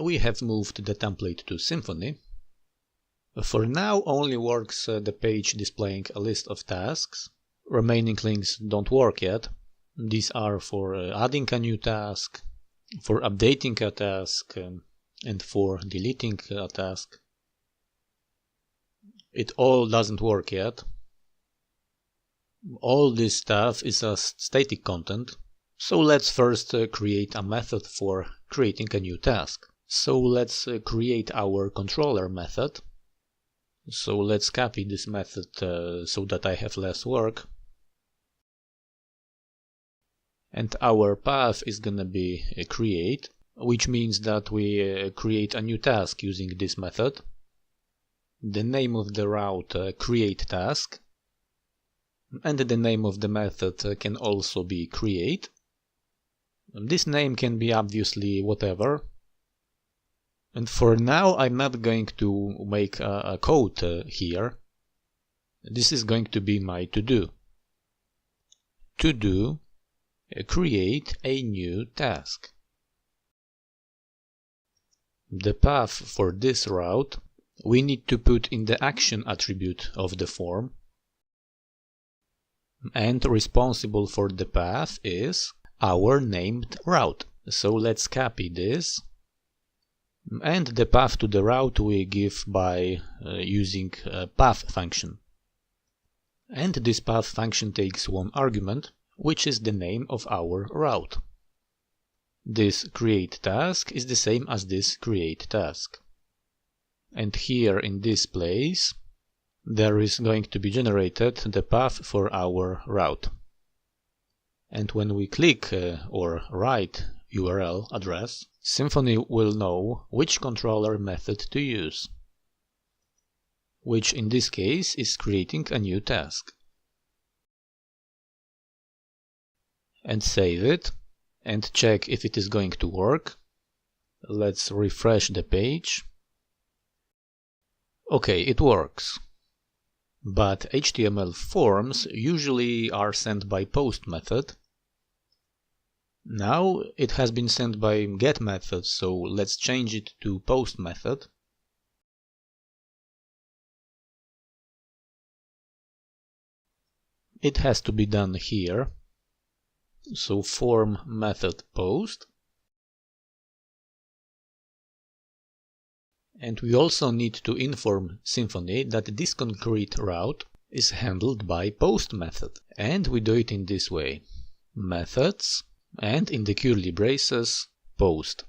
we have moved the template to Symfony. For now only works the page displaying a list of tasks. Remaining links don't work yet. These are for adding a new task, for updating a task, and for deleting a task. It all doesn't work yet. All this stuff is a static content. So let's first create a method for creating a new task. So let's create our controller method. So let's copy this method so that I have less work. And our path is gonna be create, which means that we create a new task using this method. The name of the route create task. And the name of the method can also be create. This name can be obviously whatever. And for now I'm not going to make a code here. This is going to be my to-do. To-do, create a new task. The path for this route we need to put in the action attribute of the form. And responsible for the path is our named route. So let's copy this. And the path to the route we give by using a path function. And this path function takes one argument, which is the name of our route. This create task is the same as this create task. And here in this place there is going to be generated the path for our route. And when we click or write URL address, Symfony will know which controller method to use, which in this case is creating a new task. And save it and check if it is going to work. Let's refresh the page. Okay, it works. But HTML forms usually are sent by post method. Now it has been sent by get method, so let's change it to post method. It has to be done here. So form method post. And we also need to inform Symfony that this concrete route is handled by post method. And we do it in this way. Methods, and in the curly braces, post.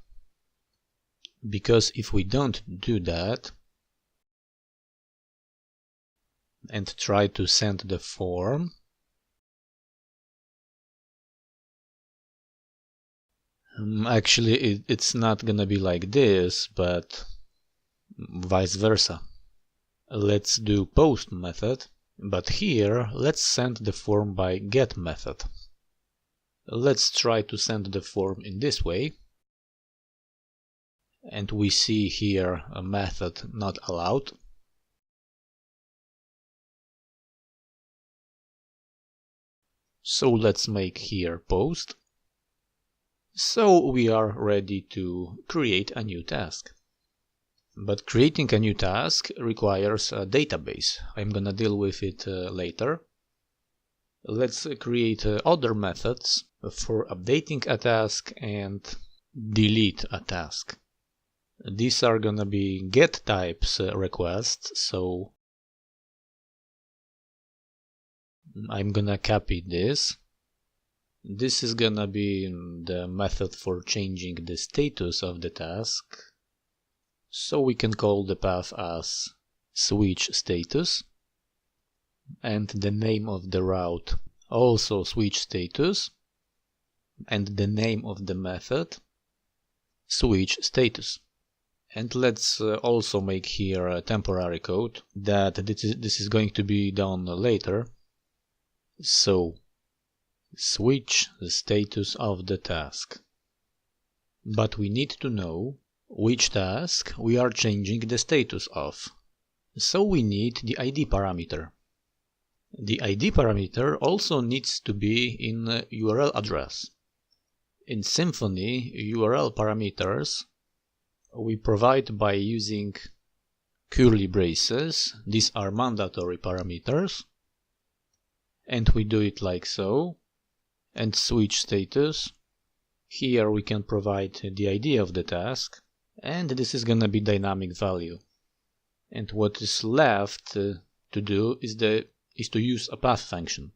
Because if we don't do that and try to send the form, actually it's not gonna be like this, but vice versa. Let's do post method, but here let's send the form by get method. Let's try to send the form in this way. And we see here a method not allowed. So let's make here post. So we are ready to create a new task. But creating a new task requires a database. I'm gonna deal with it later. Let's create other methods for updating a task and delete a task. These are gonna be get types requests, so I'm gonna copy this. This is gonna be the method for changing the status of the task. So we can call the path as switch status. And the name of the route also switch status. And the name of the method switch status. And let's also make here a temporary code that this is going to be done later. So switch the status of the task. But we need to know which task we are changing the status of. So we need the ID parameter. The ID parameter also needs to be in URL address. In Symfony, URL parameters we provide by using curly braces. These are mandatory parameters. And we do it like so. And switch status. Here we can provide the ID of the task. And this is gonna be dynamic value. And what is left to do is to use a path function.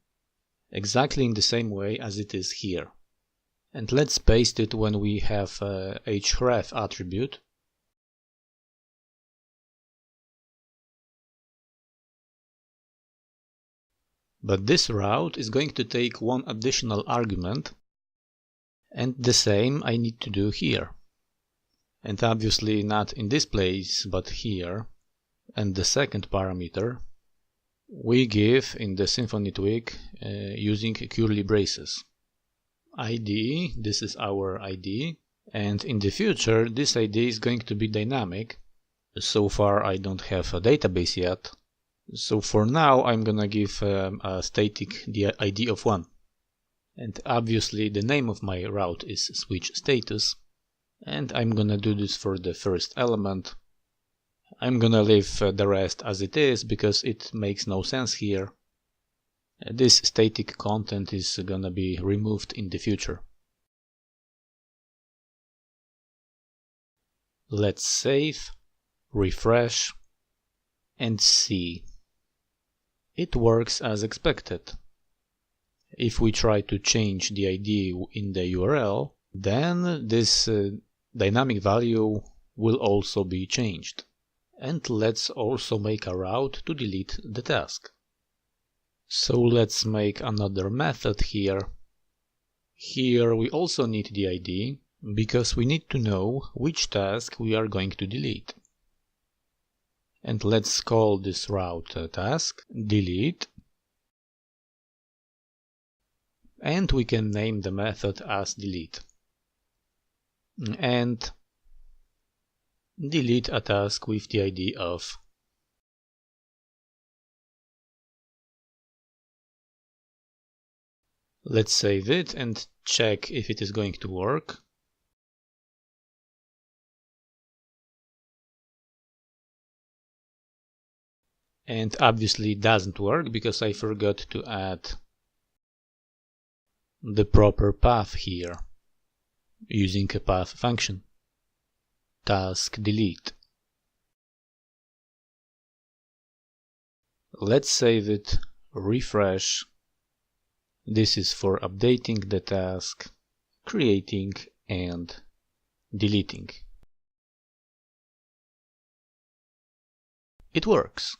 Exactly in the same way as it is here. And let's paste it when we have href attribute. But this route is going to take one additional argument, and the same I need to do here. And obviously not in this place, but here. And the second parameter we give in the Symfony twig using curly braces. ID, this is our ID, and in the future this ID is going to be dynamic. So far I don't have a database yet. So for now I'm gonna give a static the ID of 1. And obviously the name of my route is switch status. And I'm gonna do this for the first element. I'm gonna leave the rest as it is because it makes no sense here. This static content is gonna be removed in the future. Let's save, refresh, and see. It works as expected. If we try to change the ID in the URL, then this dynamic value will also be changed. And let's also make a route to delete the task. So let's make another method here. Here we also need the ID because we need to know which task we are going to delete. And let's call this route task delete. And we can name the method as delete. And delete a task with the ID of. Let's save it and check if it is going to work. And obviously it doesn't work because I forgot to add the proper path here using a path function. Task delete. Let's save it, refresh. This is for updating the task, creating and deleting. It works.